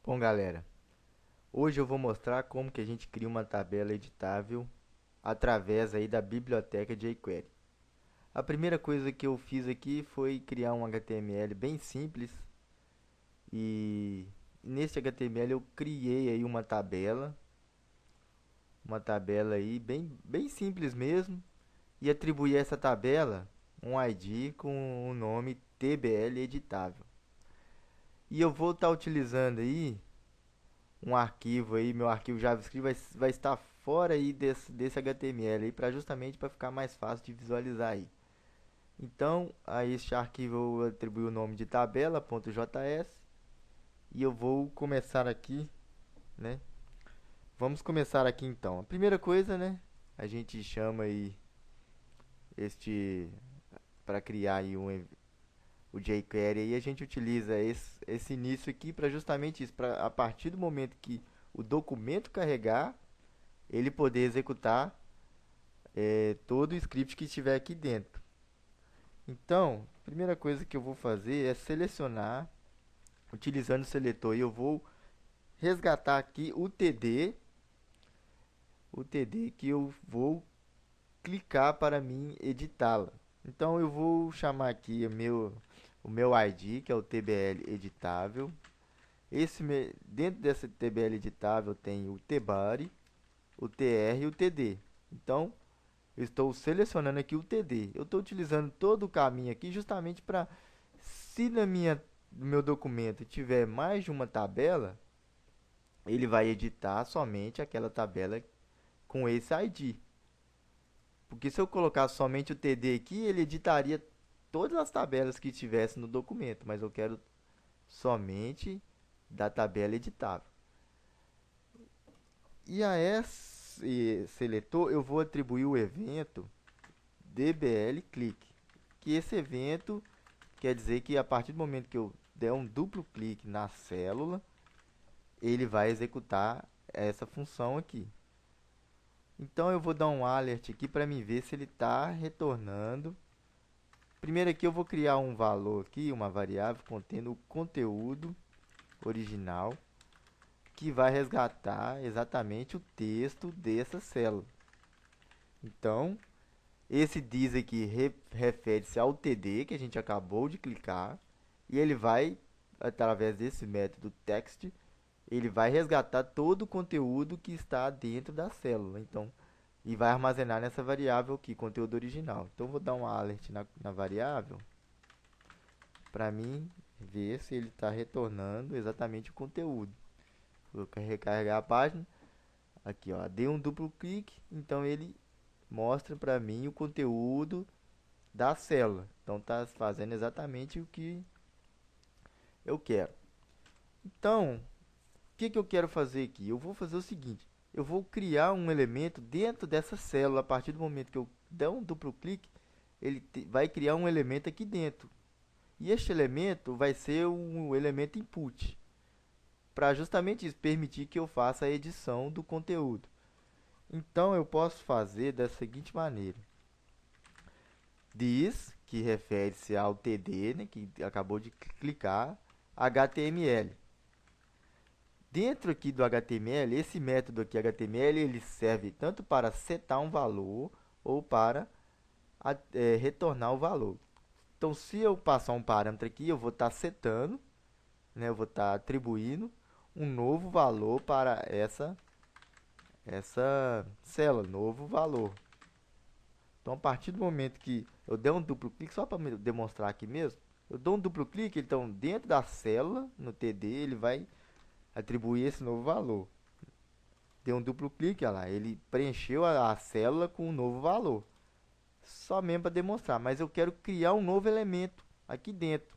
Bom, galera, hoje eu vou mostrar como que a gente cria uma tabela editável através aí da biblioteca jQuery. A primeira coisa que eu fiz aqui foi criar um HTML bem simples e nesse HTML eu criei aí uma tabela aí bem simples mesmo e atribuí a essa tabela um ID com o nome TBL editável. E eu vou estar utilizando aí um arquivo aí, meu arquivo JavaScript vai estar fora aí desse HTML aí, justamente para ficar mais fácil de visualizar aí. Então, a este arquivo eu atribuo o nome de tabela.js e eu vou começar aqui, né? Vamos começar aqui então. A primeira coisa, né? A gente chama aí este para criar aí o jQuery aí a gente utiliza esse início aqui para justamente isso, para a partir do momento que o documento carregar, ele poder executar todo o script que estiver aqui dentro. Então, a primeira coisa que eu vou fazer é selecionar, utilizando o seletor, e eu vou resgatar aqui o TD que eu vou clicar para mim editá-la. Então, eu vou chamar aqui o meu ID, que é o TBL editável. Dentro dessa TBL editável tem o tbody, o tr e o td. Então, eu estou selecionando aqui o TD. Eu estou utilizando todo o caminho aqui justamente para, se no meu documento tiver mais de uma tabela, ele vai editar somente aquela tabela com esse ID. Porque se eu colocar somente o TD aqui, ele editaria todas as tabelas que tivesse no documento, mas eu quero somente da tabela editável. E a esse seletor eu vou atribuir o evento dbl_click, que esse evento quer dizer que a partir do momento que eu der um duplo clique na célula, ele vai executar essa função aqui. Então eu vou dar um alert aqui para me ver se ele está retornando. Primeiro aqui eu vou criar um valor aqui, uma variável contendo o conteúdo original, que vai resgatar exatamente o texto dessa célula. Então, esse diz aqui refere-se ao TD que a gente acabou de clicar e ele vai, através desse método text, ele vai resgatar todo o conteúdo que está dentro da célula. Então, e vai armazenar nessa variável aqui, conteúdo original. Então, vou dar um alert na variável para mim ver se ele está retornando exatamente o conteúdo. Vou recarregar a página. Aqui, ó, dei um duplo clique, então ele mostra para mim o conteúdo da célula. Então está fazendo exatamente o que eu quero. Então, o que eu quero fazer aqui? Eu vou fazer o seguinte: eu vou criar um elemento dentro dessa célula. A partir do momento que eu der um duplo clique, ele vai criar um elemento aqui dentro. E este elemento vai ser um elemento input, para justamente isso, permitir que eu faça a edição do conteúdo. Então, eu posso fazer da seguinte maneira: this, que refere-se ao TD, né, que acabou de clicar, HTML. Dentro aqui do HTML, esse método aqui HTML, ele serve tanto para setar um valor ou para retornar o valor. Então, se eu passar um parâmetro aqui, eu vou estar setando, né, eu vou estar atribuindo um novo valor para essa célula, novo valor. Então, a partir do momento que eu der um duplo clique, só para demonstrar aqui mesmo, eu dou um duplo clique, então dentro da célula, no TD, ele vai atribuir esse novo valor. Deu um duplo clique, olha lá, ele preencheu a célula com um novo valor. Só mesmo para demonstrar, mas eu quero criar um novo elemento aqui dentro.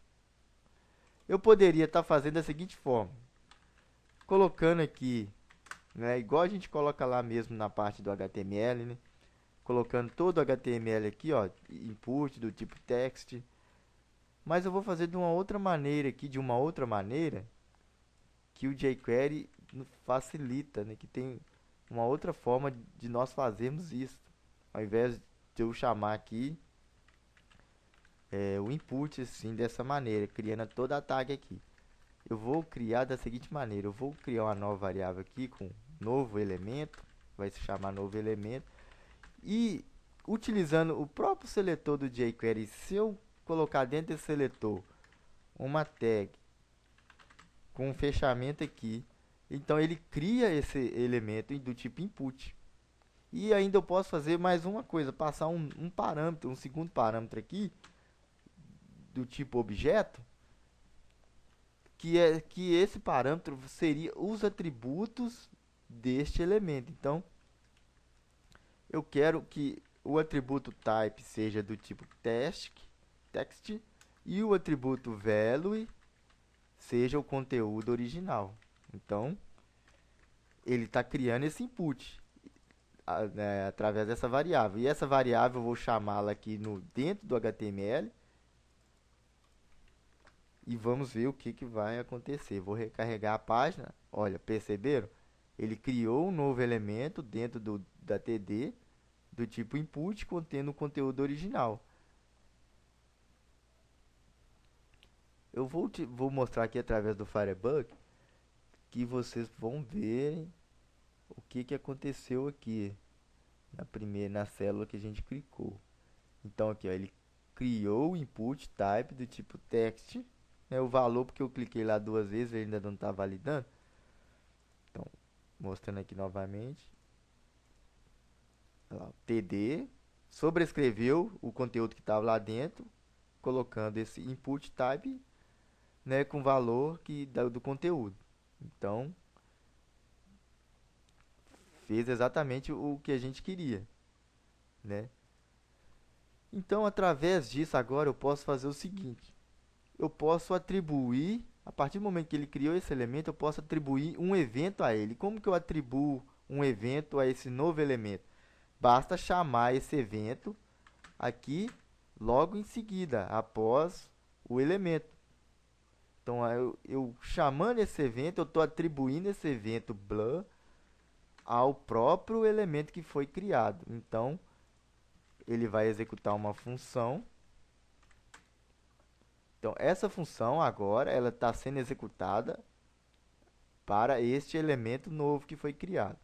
Eu poderia estar fazendo da seguinte forma, colocando aqui, né, igual a gente coloca lá mesmo na parte do HTML, né? Colocando todo o HTML aqui, ó, input do tipo text. Mas eu vou fazer de uma outra maneira aqui, que o jQuery facilita, né? Que tem uma outra forma de nós fazermos isso. Ao invés de eu chamar aqui o input assim, dessa maneira, criando toda a tag aqui. eu vou criar da seguinte maneira. Eu vou criar uma nova variável aqui com novo elemento. Vai se chamar novo elemento. E utilizando o próprio seletor do jQuery, se eu colocar dentro desse seletor uma tag com um fechamento aqui, então ele cria esse elemento do tipo input. E ainda eu posso fazer mais uma coisa, passar um parâmetro, um segundo parâmetro aqui, do tipo objeto, que é que esse parâmetro seria os atributos deste elemento. Então, eu quero que o atributo type seja do tipo text e o atributo value seja o conteúdo original. Então, ele está criando esse input através dessa variável. E essa variável eu vou chamá-la aqui dentro do HTML. E vamos ver o que vai acontecer. Vou recarregar a página. Olha, perceberam? Ele criou um novo elemento dentro da TD do tipo input contendo o conteúdo original. Eu vou mostrar aqui através do Firebug que vocês vão ver o que aconteceu aqui na célula que a gente clicou. Então aqui, ó, ele criou o input type do tipo text, né, o valor porque eu cliquei lá duas vezes, ele ainda não está validando. Então, mostrando aqui novamente. Olha lá, o TD sobrescreveu o conteúdo que estava lá dentro, colocando esse input type, né, com valor do conteúdo. Então, fez exatamente o que a gente queria, né? Então, através disso, agora eu posso fazer o seguinte. Eu posso atribuir, a partir do momento que ele criou esse elemento, eu posso atribuir um evento a ele. Como que eu atribuo um evento a esse novo elemento? Basta chamar esse evento aqui logo em seguida, após o elemento. Então, eu chamando esse evento, eu estou atribuindo esse evento blur ao próprio elemento que foi criado. Então, ele vai executar uma função. Então, essa função agora ela está sendo executada para este elemento novo que foi criado.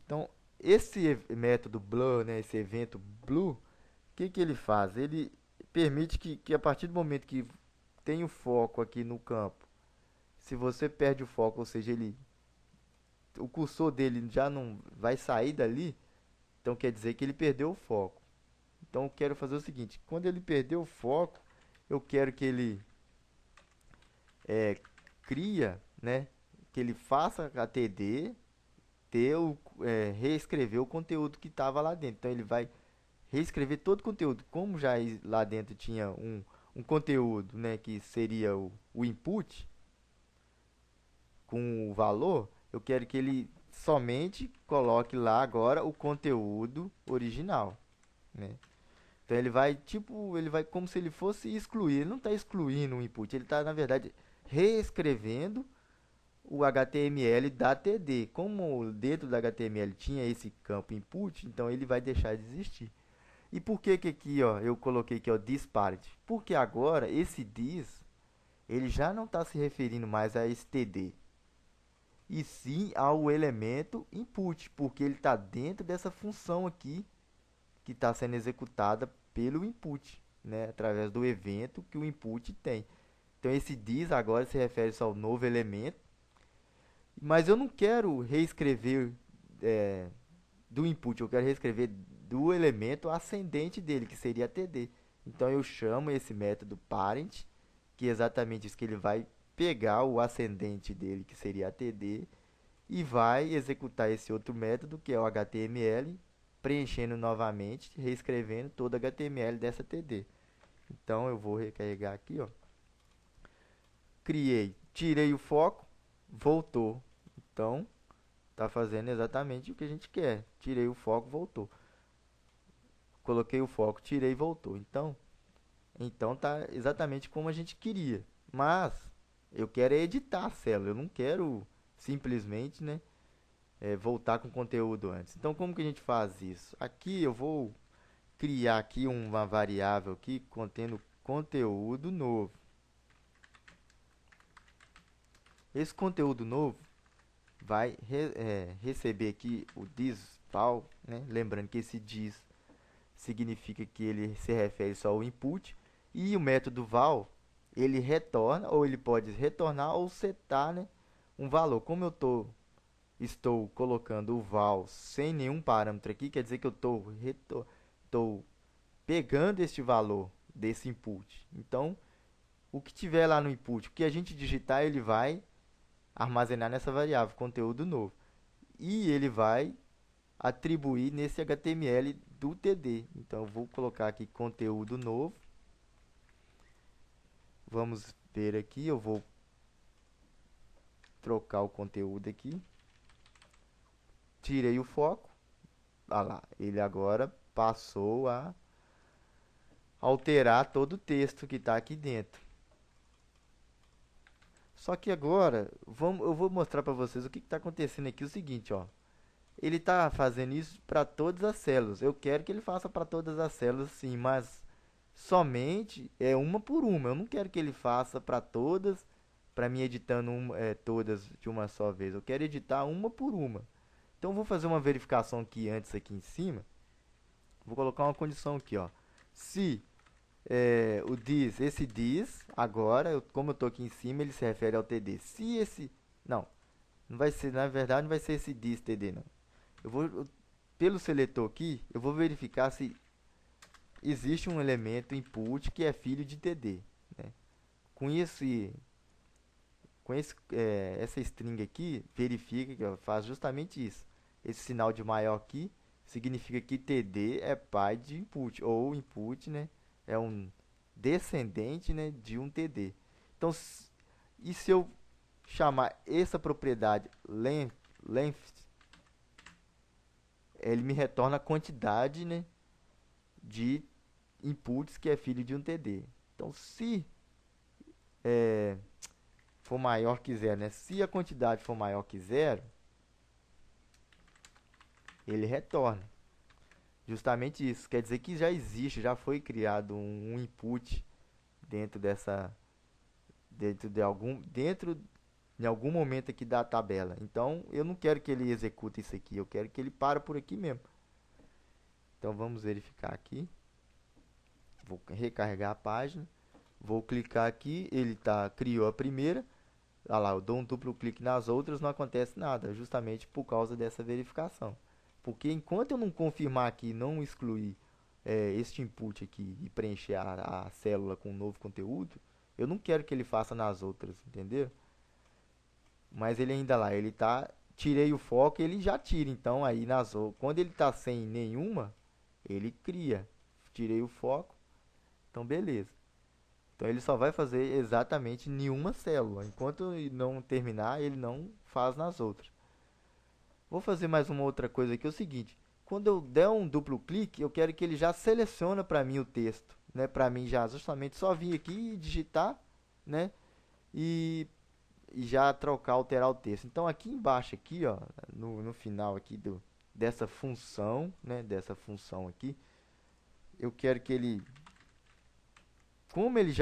Então, esse método blur, né, esse evento blue, o que ele faz? Ele permite que a partir do momento que tem o foco aqui no campo, se você perde o foco, ou seja, o cursor dele já não vai sair dali, então quer dizer que ele perdeu o foco. Então eu quero fazer o seguinte, quando ele perdeu o foco, eu quero que ele cria, né, que ele faça a TD, reescrever o conteúdo que estava lá dentro. Então ele vai reescrever todo o conteúdo. Como já lá dentro tinha um conteúdo, né, que seria o input com o valor, eu quero que ele somente coloque lá agora o conteúdo original, né? Então ele vai como se ele fosse excluir, ele não está excluindo o input, ele está na verdade reescrevendo o HTML da TD. Como dentro do HTML tinha esse campo input, então ele vai deixar de existir. E por que aqui, ó, eu coloquei aqui, ó, this parent? Porque agora esse this ele já não está se referindo mais a esse TD, e sim ao elemento input, porque ele está dentro dessa função aqui que está sendo executada pelo input, né, através do evento que o input tem. Então esse this agora se refere só ao novo elemento, mas eu não quero reescrever do input, eu quero reescrever do elemento ascendente dele, que seria a TD. Então eu chamo esse método parent, que é exatamente isso, que ele vai pegar o ascendente dele, que seria a TD, e vai executar esse outro método, que é o HTML, preenchendo novamente, reescrevendo todo o HTML dessa TD. Então eu vou recarregar aqui, ó. Criei, tirei o foco, voltou. Então, está fazendo exatamente o que a gente quer. Tirei o foco, voltou. Coloquei o foco, tirei e voltou. Então tá exatamente como a gente queria. Mas eu quero editar a célula, eu não quero simplesmente, né, voltar com o conteúdo antes. Então como que a gente faz isso? Aqui eu vou criar aqui uma variável aqui contendo conteúdo novo. Esse conteúdo novo vai receber aqui o this_val, né? Lembrando que esse this significa que ele se refere só ao input, e o método val ele retorna, ou ele pode retornar ou setar, né, um valor. Como estou colocando o val sem nenhum parâmetro aqui, quer dizer que eu estou pegando este valor desse input. Então, o que tiver lá no input, o que a gente digitar, ele vai armazenar nessa variável, conteúdo novo. E ele vai atribuir nesse HTML do TD. Então, eu vou colocar aqui conteúdo novo. Vamos ver aqui, eu vou trocar o conteúdo aqui. Tirei o foco. Olha lá, ele agora passou a alterar todo o texto que está aqui dentro. Só que agora, eu vou mostrar para vocês o que está acontecendo aqui. O seguinte, ó. Ele está fazendo isso para todas as células. Eu quero que ele faça para todas as células, sim, mas somente uma por uma. Eu não quero que ele faça para todas, para mim editando todas de uma só vez. Eu quero editar uma por uma. Então, eu vou fazer uma verificação aqui antes, aqui em cima. Vou colocar uma condição aqui, ó. Se o this, esse this, agora, como eu estou aqui em cima, ele se refere ao TD. Se esse... não vai ser, na verdade, não vai ser esse this TD, não. Pelo seletor aqui, eu vou verificar se existe um elemento input que é filho de TD, né? Com essa string aqui, verifica que faz justamente isso. Esse sinal de maior aqui significa que TD é pai de input, ou input, né, é um descendente, né, de um TD. Então, e se eu chamar essa propriedade length, ele me retorna a quantidade, né, de inputs que é filho de um TD. Então, se for maior que zero, né, se a quantidade for maior que zero, ele retorna justamente isso. Quer dizer que já existe, já foi criado um input dentro em algum momento aqui da tabela. Então, eu não quero que ele execute isso aqui, eu quero que ele pare por aqui mesmo. Então, vamos verificar aqui. Vou recarregar a página. Vou clicar aqui, ele criou a primeira. Olha lá, eu dou um duplo clique nas outras, não acontece nada, justamente por causa dessa verificação. Porque enquanto eu não confirmar aqui, não excluir este input aqui e preencher a célula com um novo conteúdo, eu não quero que ele faça nas outras, entendeu? Mas ele ainda lá, tirei o foco, ele já tira. Então aí quando ele está sem nenhuma, ele cria. Tirei o foco, então beleza. Então ele só vai fazer exatamente nenhuma célula. Enquanto não terminar, ele não faz nas outras. Vou fazer mais uma outra coisa aqui, é o seguinte. Quando eu der um duplo clique, eu quero que ele já selecione para mim o texto, né? Para mim já justamente só vir aqui e digitar, né? E já trocar, alterar o texto. Então aqui embaixo aqui, ó, no final aqui dessa função, né? Dessa função aqui, eu quero que ele, como ele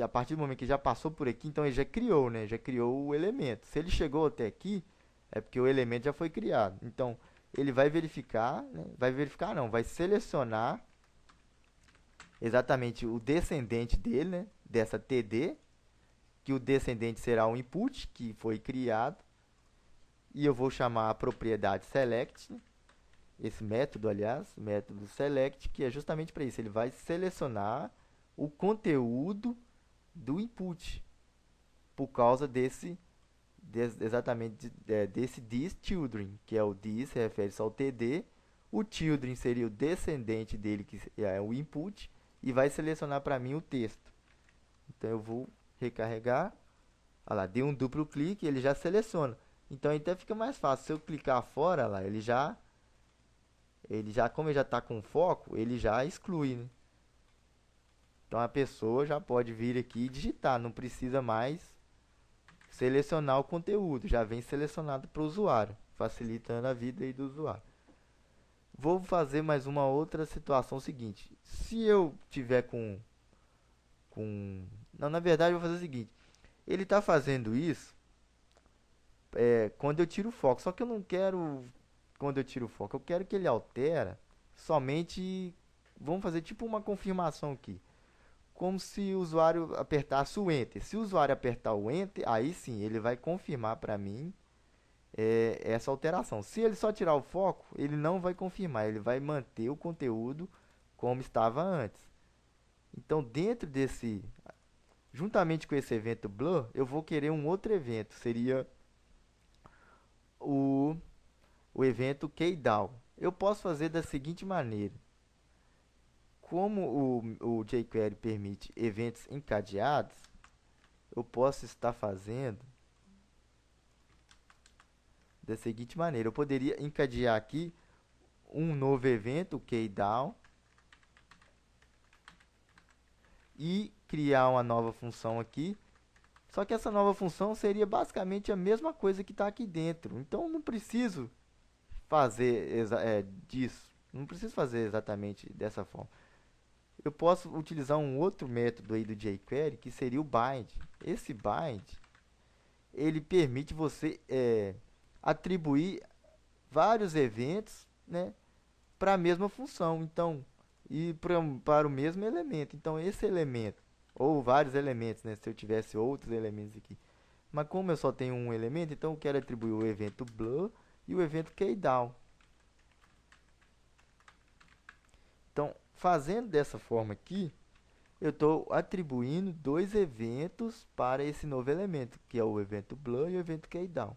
a partir do momento que já passou por aqui, então ele já criou, né? Já criou o elemento. Se ele chegou até aqui, é porque o elemento já foi criado. Então, ele vai verificar, né? Vai selecionar exatamente o descendente dele, né? Dessa TD, que o descendente será um input que foi criado. E eu vou chamar a propriedade select, né? Esse método, aliás, método select, que é justamente para isso. Ele vai selecionar o conteúdo do input por causa exatamente desse this children, que é o this, refere-se ao TD. O children seria o descendente dele, que é o input, e vai selecionar para mim o texto. Então eu vou recarregar. Olha lá, dei um duplo clique, ele já seleciona. Então até fica mais fácil. Se eu clicar fora, lá, como ele já está com foco, ele já exclui, né? Então a pessoa já pode vir aqui e digitar, não precisa mais selecionar o conteúdo, já vem selecionado para o usuário, facilitando a vida aí do usuário. Vou fazer mais uma outra situação seguinte. Se eu tiver não, na verdade eu vou fazer o seguinte. Ele está fazendo isso quando eu tiro o foco. Só que eu não quero quando eu tiro o foco. Eu quero que ele altera somente. Vamos fazer tipo uma confirmação aqui. Como se o usuário apertasse o Enter. Se o usuário apertar o Enter, aí sim ele vai confirmar para mim essa alteração. Se ele só tirar o foco, ele não vai confirmar. Ele vai manter o conteúdo como estava antes. Então, dentro desse, juntamente com esse evento blur, eu vou querer um outro evento. Seria o o evento keydown. Eu posso fazer da seguinte maneira: como o jQuery permite eventos encadeados, eu posso estar fazendo da seguinte maneira: eu poderia encadear aqui um novo evento, o keydown, e criar uma nova função aqui. Só que essa nova função seria basicamente a mesma coisa que está aqui dentro. Então não preciso fazer disso. Não preciso fazer exatamente dessa forma. Eu posso utilizar um outro método aí do jQuery, que seria o bind. Esse bind, ele permite você atribuir vários eventos, né, para a mesma função. Então, e para o mesmo elemento. Então, esse elemento, ou vários elementos, né, se eu tivesse outros elementos aqui. Mas como eu só tenho um elemento, então eu quero atribuir o evento blur e o evento keydown. Então, fazendo dessa forma aqui, eu estou atribuindo dois eventos para esse novo elemento, que é o evento blur e o evento keydown.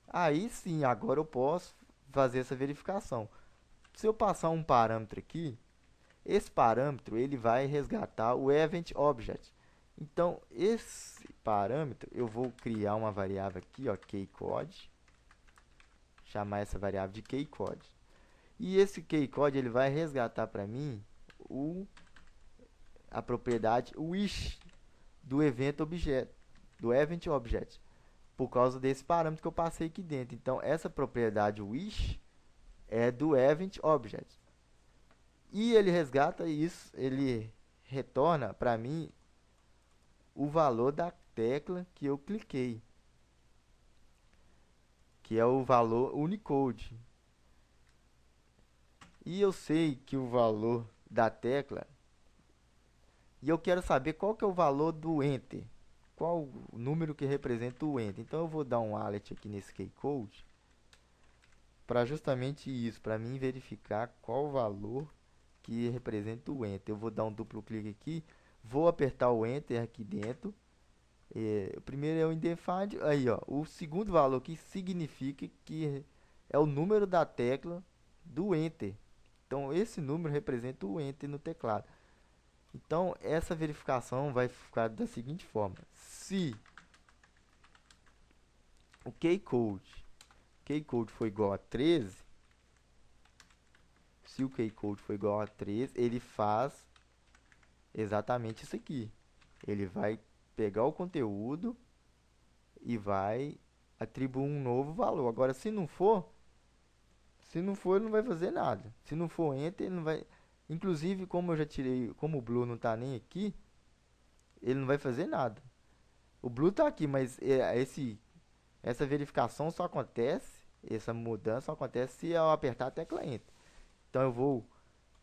Aí sim, agora eu posso fazer essa verificação. Se eu passar um parâmetro aqui, esse parâmetro ele vai resgatar o event object. Então, esse parâmetro, eu vou criar uma variável aqui, ó, keycode, chamar essa variável de keycode. E esse keycode ele vai resgatar para mim a propriedade wish do evento objeto, do event object, por causa desse parâmetro que eu passei aqui dentro. Então, essa propriedade wish é do event object. E ele resgata isso, ele retorna para mim o valor da tecla que eu cliquei, que é o valor Unicode. E eu sei que o valor da tecla, e eu quero saber qual que é o valor do Enter, qual o número que representa o Enter. Então eu vou dar um alert aqui nesse keycode, para justamente isso, para mim verificar qual o valor que representa o Enter. Eu vou dar um duplo clique aqui, vou apertar o Enter aqui dentro. O primeiro é o undefined, aí ó, o segundo valor que significa que é o número da tecla do Enter. Então esse número representa o Enter no teclado. Então essa verificação vai ficar da seguinte forma: se o keycode for igual a 13, se o keycode for igual a 13, ele faz exatamente isso aqui. Ele vai pegar o conteúdo e vai atribuir um novo valor. Agora, se não for, ele não vai fazer nada. Se não for enter, ele não vai. Inclusive, como eu já tirei, como o blue não está nem aqui, ele não vai fazer nada. O blue está aqui, mas essa verificação só acontece, essa mudança só acontece se eu apertar a tecla enter. Então eu vou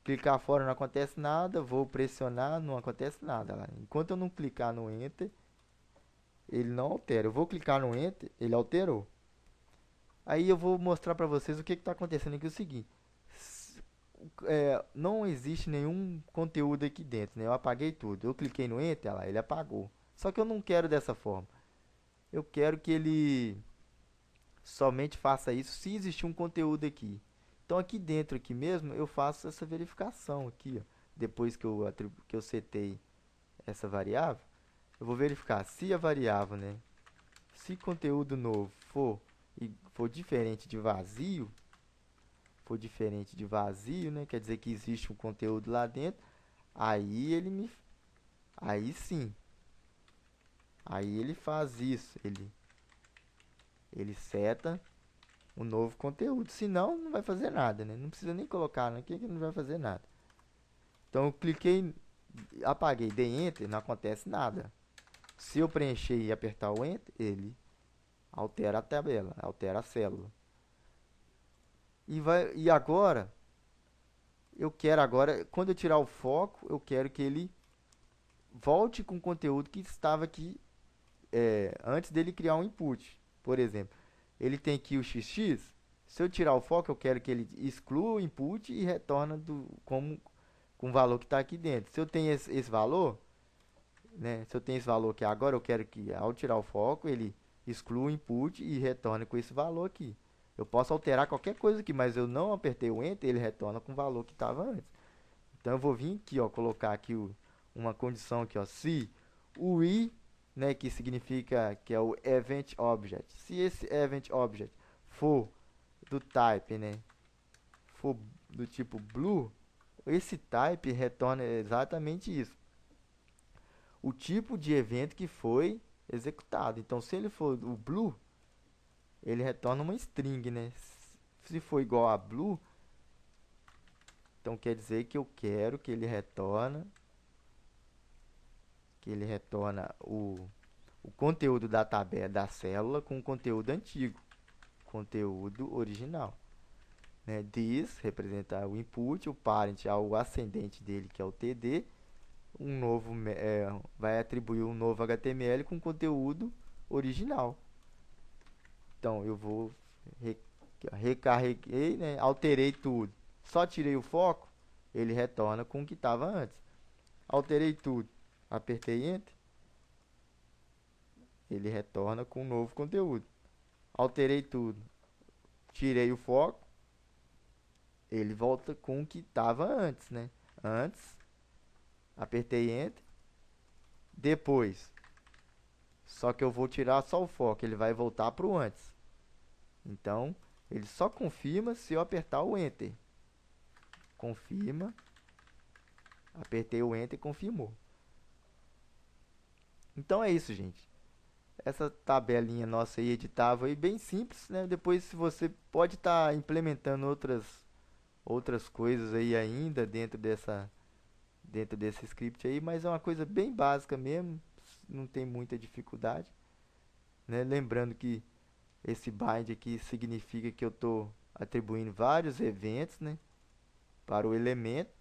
clicar fora, não acontece nada, vou pressionar, não acontece nada lá. Enquanto eu não clicar no enter, ele não altera. Eu vou clicar no enter, ele alterou. Aí eu vou mostrar para vocês o que está acontecendo aqui. É o seguinte: não existe nenhum conteúdo aqui dentro, né? Eu apaguei tudo. Eu cliquei no enter, lá, ele apagou. Só que eu não quero dessa forma. Eu quero que ele somente faça isso se existir um conteúdo aqui. Então aqui dentro aqui mesmo eu faço essa verificação aqui, ó. Depois que eu setei essa variável, eu vou verificar se a variável, né, se conteúdo novo for diferente de vazio, né, quer dizer que existe um conteúdo lá dentro, aí sim, aí ele faz isso, ele seta um novo conteúdo, senão não vai fazer nada, né? Não precisa nem colocar aqui que não vai fazer nada. Então eu cliquei, apaguei, dei enter, não acontece nada. Se eu preencher e apertar o enter, ele altera a tabela, altera a célula. E agora, quando eu tirar o foco, eu quero que ele volte com o conteúdo que estava aqui antes dele criar um input. Por exemplo, ele tem aqui o XX. Se eu tirar o foco, eu quero que ele exclua o input e retorna com o valor que está aqui dentro. Se eu tenho esse valor, né? Se eu tenho esse valor aqui agora, eu quero que ao tirar o foco, ele exclua o input e retorne com esse valor aqui. Eu posso alterar qualquer coisa aqui, mas eu não apertei o Enter, ele retorna com o valor que estava antes. Então eu vou vir aqui, ó, colocar aqui uma condição aqui, ó, se o I, né, que significa que é o Event Object, se esse Event Object for do type, né, for do tipo blue, esse type retorna exatamente isso, o tipo de evento que foi executado. Então, se ele for o blue, ele retorna uma string, né? Se for igual a blue, então quer dizer que eu quero que ele retorna o conteúdo da tabela da célula com o conteúdo antigo, conteúdo original. Né? This representa o input, o parent é o ascendente dele, que é o TD, vai atribuir um novo HTML com conteúdo original. Então eu vou recarreguei, né? Alterei tudo, só tirei o foco, ele retorna com o que estava antes. Alterei tudo, apertei Enter, ele retorna com um novo conteúdo. Alterei tudo, tirei o foco, ele volta com o que estava antes, né? Antes, apertei Enter, depois, só que eu vou tirar só o foco, ele vai voltar para o antes. Então, ele só confirma se eu apertar o Enter. Confirma, apertei o Enter e confirmou. Então é isso, gente. Essa tabelinha nossa aí editável aí, bem simples, né? Depois, se você pode estar implementando outras coisas aí ainda dentro desse script aí, mas é uma coisa bem básica mesmo, não tem muita dificuldade, né? Lembrando que esse bind aqui significa que eu estou atribuindo vários eventos, né, para o elemento,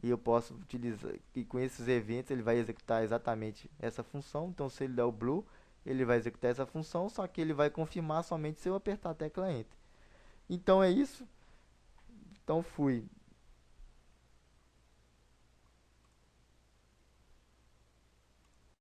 e eu posso utilizar, e com esses eventos ele vai executar exatamente essa função. Então, se ele der o blue, ele vai executar essa função, só que ele vai confirmar somente se eu apertar a tecla Enter. Então é isso. Então fui